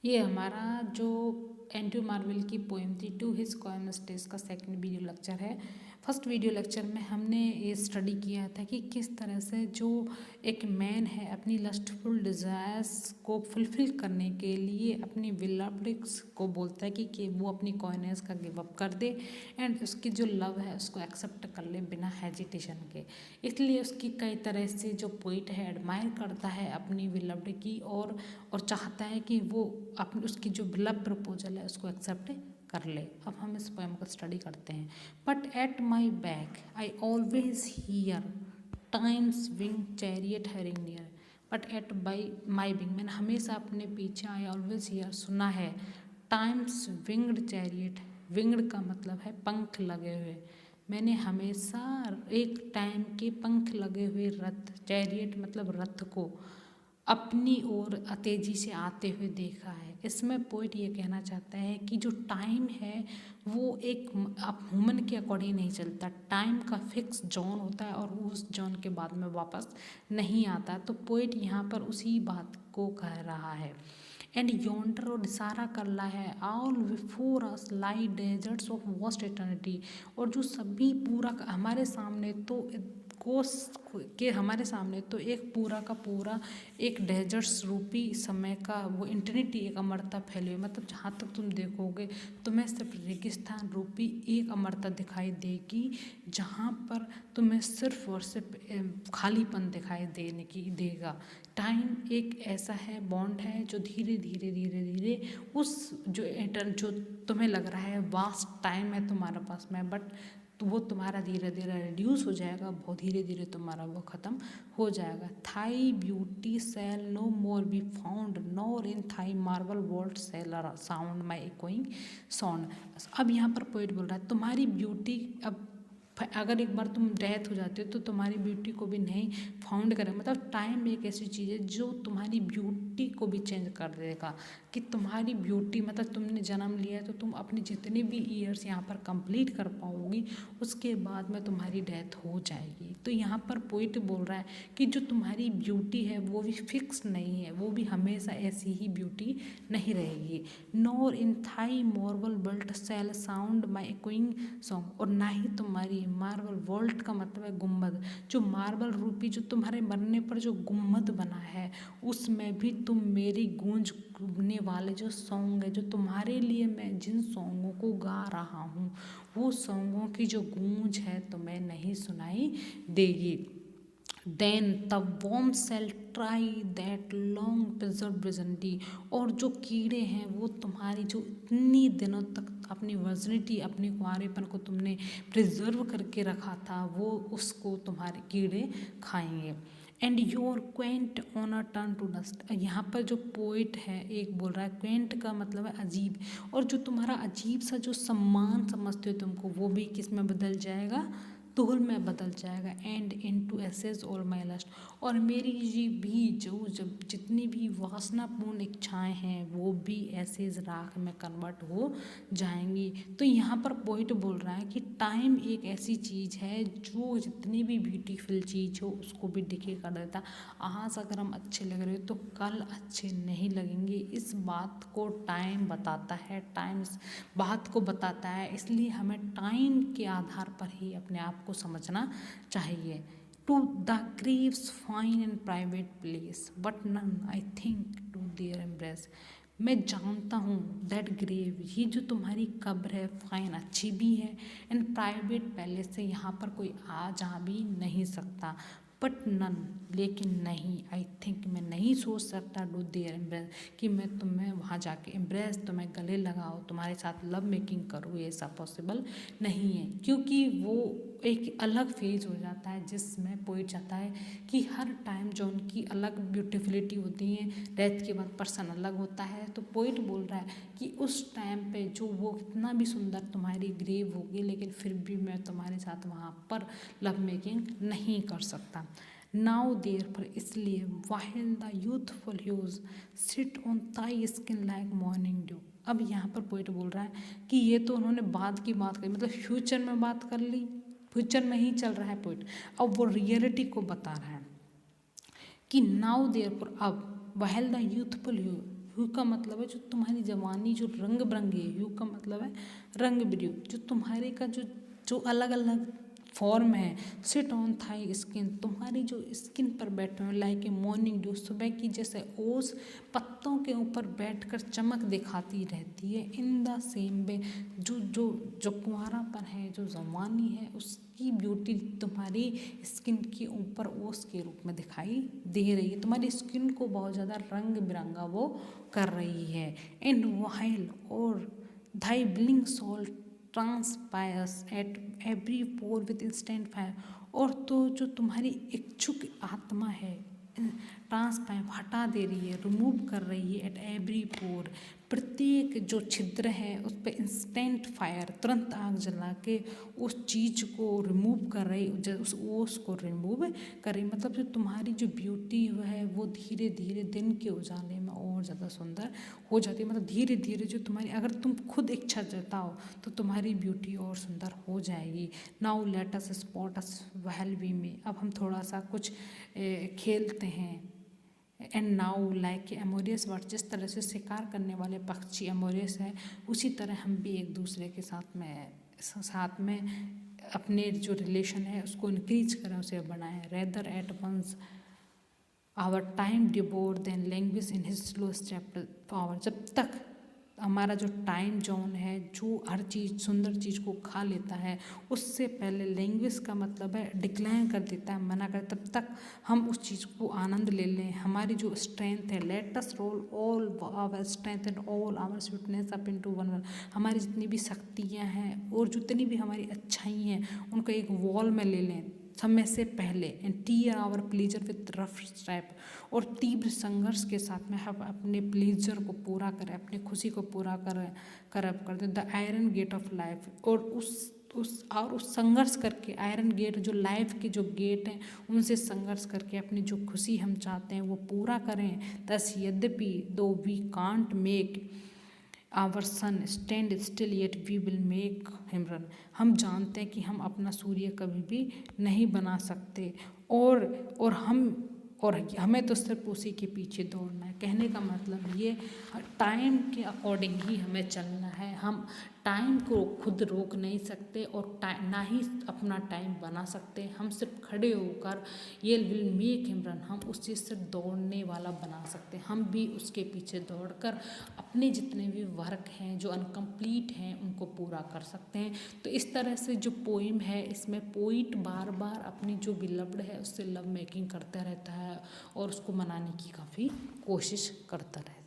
ये हमारा जो एंड्रयू मार्वेल की पोएम थी टू हिज कॉर्नरस्टेज का सेकंड वीडियो लेक्चर है। फर्स्ट वीडियो लेक्चर में हमने ये स्टडी किया था कि किस तरह से जो एक मैन है अपनी लस्टफुल डिज़ायर्स को फुलफिल करने के लिए अपनी विलाब्रिक्स को बोलता है कि वो अपनी कॉर्नर्स का गिव अप कर दे एंड उसकी जो लव है उसको एक्सेप्ट कर ले बिना हेजिटेशन के। इसलिए उसकी कई तरह से जो पोइट है एडमायर करता है अपनी विलव्ड की और चाहता है कि वो अपनी उसकी जो लव प्रपोजल है उसको एक्सेप्ट कर ले। अब हम इस पोएम को स्टडी करते हैं। But at my back I always here times wing chariot hurrying near. But at by my wing, मैंने हमेशा अपने पीछे आई ऑलवेज हियर सुना है टाइम्स विंग्ड चैरियट। विंग्ड का मतलब है पंख लगे हुए। मैंने हमेशा एक टाइम के पंख लगे हुए रथ, चैरियट मतलब रथ को अपनी ओर तेजी से आते हुए देखा है। इसमें पोइट ये कहना चाहता है कि जो टाइम है वो एक ह्यूमन के अकॉर्डिंग नहीं चलता। टाइम का फिक्स जोन होता है और उस जोन के बाद में वापस नहीं आता। तो पोइट यहाँ पर उसी बात को कह रहा है। एंड योंडर और इशारा कर रहा है all before us lie desserts of vast eternity. और जो सभी पूरा हमारे सामने तो कोस के हमारे सामने तो एक पूरा का पूरा एक डेजर्ट्स रूपी समय का वो इंटरनिटी एक अमरता फैली हुई। मतलब जहाँ तक तुम देखोगे तुम्हें सिर्फ रेगिस्तान रूपी एक अमरता दिखाई देगी जहाँ पर तुम्हें सिर्फ और सिर्फ खालीपन दिखाई देने की देगा। टाइम एक ऐसा है बॉन्ड है जो धीरे धीरे धीरे धीरे उस जो तुम्हें लग रहा है वास्ट टाइम है तुम्हारे पास में, बट तो वो तुम्हारा धीरे धीरे रिड्यूस हो जाएगा, बहुत धीरे धीरे तुम्हारा वो ख़त्म हो जाएगा। Thy beauty shall no more be found nor in thy marble vault shall sound my echoing sound. अब यहाँ पर पोइट बोल रहा है तुम्हारी ब्यूटी अब अगर एक बार तुम डेथ हो जाते हो तो तुम्हारी ब्यूटी को भी नहीं फाउंड करें। मतलब टाइम एक ऐसी चीज़ है जो तुम्हारी ब्यूटी को भी चेंज कर देगा कि तुम्हारी ब्यूटी मतलब तुमने जन्म लिया है तो तुम अपने जितने भी ईयर्स यहाँ पर कंप्लीट कर पाओगी उसके बाद में तुम्हारी डेथ हो जाएगी। तो यहाँ पर पोइट बोल रहा है कि जो तुम्हारी ब्यूटी है वो भी फिक्स नहीं है, वो भी हमेशा ऐसी ही ब्यूटी नहीं रहेगी। Nor in thy marble vault shall sound my echoing song. और ना ही तुम्हारी मार्बल वर्ल्ड का मतलब है गुम्बद, जो मार्बल रूपी जो तुम्हारे मरने पर जो गुम्बद बना है उसमें भी तुम मेरी गूंजने वाले जो सॉन्ग है जो तुम्हारे लिए मैं जिन सॉन्गों को गा रहा हूँ वो सॉन्गों की जो गूंज है तुम्हें नहीं सुनाई देगी। Then the worms shall try that long preserved virginity. और जो कीड़े हैं वो तुम्हारी जो इतनी दिनों तक अपनी वर्जिनिटी अपने कुंवारेपन को तुमने प्रिजर्व करके रखा था वो उसको तुम्हारे कीड़े खाएंगे। And your quaint honour turn to dust. यहाँ पर जो पोइट है एक बोल रहा है क्वेंट का मतलब है अजीब, और जो तुम्हारा अजीब सा जो सम्मान समझते हो तुमको वो भी किस में बदल जाएगा, धूल में बदल जाएगा। And into ashes all my lust. और मेरी जी भी जो जब जितनी भी वासनापूर्ण इच्छाएं हैं वो भी एसेज राख में कन्वर्ट हो जाएंगी। तो यहाँ पर पोइट बोल रहा है कि टाइम एक ऐसी चीज़ है जो जितनी भी ब्यूटीफुल चीज़ हो उसको भी डिके कर देता। आज अगर हम अच्छे लग रहे हो तो कल अच्छे नहीं लगेंगे। इस बात को टाइम बताता है, टाइम इस बात को बताता है। इसलिए हमें टाइम के आधार पर ही अपने आप को समझना चाहिए। To the graves fine and private place but none I think to there embrace. मैं जानता हूँ दैट ग्रेव, ये जो तुम्हारी कब्र है फाइन अच्छी भी है एंड प्राइवेट पैलेस से यहाँ पर कोई आ जा भी नहीं सकता। बट नन लेकिन नहीं, आई थिंक मैं नहीं सोच सकता डू देयर एम्ब्रेस कि मैं तुम्हें वहाँ जाके एम्ब्रेस तुम्हें गले लगाओ तुम्हारे साथ लव मेकिंग करूँ, ये ऐसा पॉसिबल नहीं है। क्योंकि वो एक अलग फेज हो जाता है जिसमें पोइट चाहता है कि हर टाइम जो उनकी अलग ब्यूटीफिलिटी होती है डेथ के बाद पर्सन अलग होता है। तो पोइट बोल रहा है कि उस टाइम पे जो वो कितना भी सुंदर तुम्हारी ग्रेव होगी लेकिन फिर भी मैं तुम्हारे साथ वहाँ पर लव मेकिंग नहीं कर सकता। नाउ देयर पर इसलिए while the youthful hue sit on thy skin like morning dew. अब यहाँ पर पोइट बोल रहा है कि ये तो उन्होंने बाद की बात करी, मतलब फ्यूचर में बात कर ली, फ्यूचर में ही चल रहा है पोइट। अब वो रियलिटी को बता रहा है कि नाउ देयर पर अब वाहिल द यूथफुल ह्यू ह्यू का मतलब है जो तुम्हारी जवानी जो रंग बिरंगी है, ह्यू का मतलब है रंग बिरंगी, जो तुम्हारे का जो अलग अलग फॉर्म है। सिट ऑन थाई स्किन, तुम्हारी जो स्किन पर बैठे हुए लाइक ए मॉर्निंग ड्यू, सुबह की जैसे ओस पत्तों के ऊपर बैठकर चमक दिखाती रहती है। इन द सेम वे, जो जो जो कुंवारापन है, जो जवानी है, उसकी ब्यूटी तुम्हारी स्किन के ऊपर ओस के रूप में दिखाई दे रही है। तुम्हारी स्किन को बहुत ज़्यादा रंग बिरंगा वो कर रही है। एंड वाइल और thy bling soul transpires at every pore with instant fire, और तो जो तुम्हारी इच्छुक आत्मा है ट्रांसपायर हटा दे रही है, रिमूव कर रही है एट एवरी पोर, प्रत्येक जो छिद्र है उस पर इंस्टेंट फायर, तुरंत आग जला के उस चीज़ को रिमूव कर रही, उस ओस को रिमूव कर रही। मतलब जो तुम्हारी जो ब्यूटी है वो धीरे धीरे दिन के उजाले में और ज़्यादा सुंदर हो जाती है। मतलब धीरे धीरे जो तुम्हारी, अगर तुम खुद इच्छा जताओ तो तुम्हारी ब्यूटी और सुंदर हो जाएगी। Now let us sport us while we may, अब हम थोड़ा सा कुछ खेलते हैं। And now like amorous bird, जिस तरह से शिकार करने वाले पक्षी एमोरियस है, उसी तरह हम भी एक दूसरे के साथ में अपने जो रिलेशन है उसको इंक्रीज करें, उसे बढ़ाएं। Rather at once our time devour than languish in his slow step power, जब तक हमारा जो टाइम जोन है जो हर चीज़ सुंदर चीज़ को खा लेता है, उससे पहले लैंग्वेज का मतलब है डिक्लाइन कर देता है, मना कर, तब तक हम उस चीज़ को आनंद ले लें। हमारी जो स्ट्रेंथ है, let us roll all our strength and all our sweetness up into one, हमारी जितनी भी शक्तियाँ हैं और जितनी भी हमारी अच्छाई हैं उनको एक वॉल में ले लें समय से पहले। And tear our pleasure with rough step, और तीव्र संघर्ष के साथ में हम अपने प्लीजर को पूरा करें, अपनी खुशी को पूरा कर दें। The iron gate of life, और उस संघर्ष करके, आयरन गेट जो लाइफ के जो गेट हैं उनसे संघर्ष करके अपनी जो खुशी हम चाहते हैं वो पूरा करें। दस यद्यपि though we can't make our sun stand still yet we will make him run, हम जानते हैं कि हम अपना सूर्य कभी भी नहीं बना सकते, और हमें तो सिर्फ उसी के पीछे दौड़ना है। कहने का मतलब ये, टाइम के अकॉर्डिंग ही हमें चलना है। हम टाइम को खुद रोक नहीं सकते और ना ही अपना टाइम बना सकते। हम सिर्फ खड़े होकर ये विल मेक हिम रन, हम उस चीज़ से दौड़ने वाला बना सकते हैं। हम भी उसके पीछे दौड़कर अपने जितने भी वर्क हैं जो अनकम्प्लीट हैं उनको पूरा कर सकते हैं। तो इस तरह से जो पोइम है, इसमें पोइट बार बार अपनी जो बिलव्ड है उससे लव मेकिंग करता रहता है और उसको मनाने की काफ़ी कोशिश करता रहता है।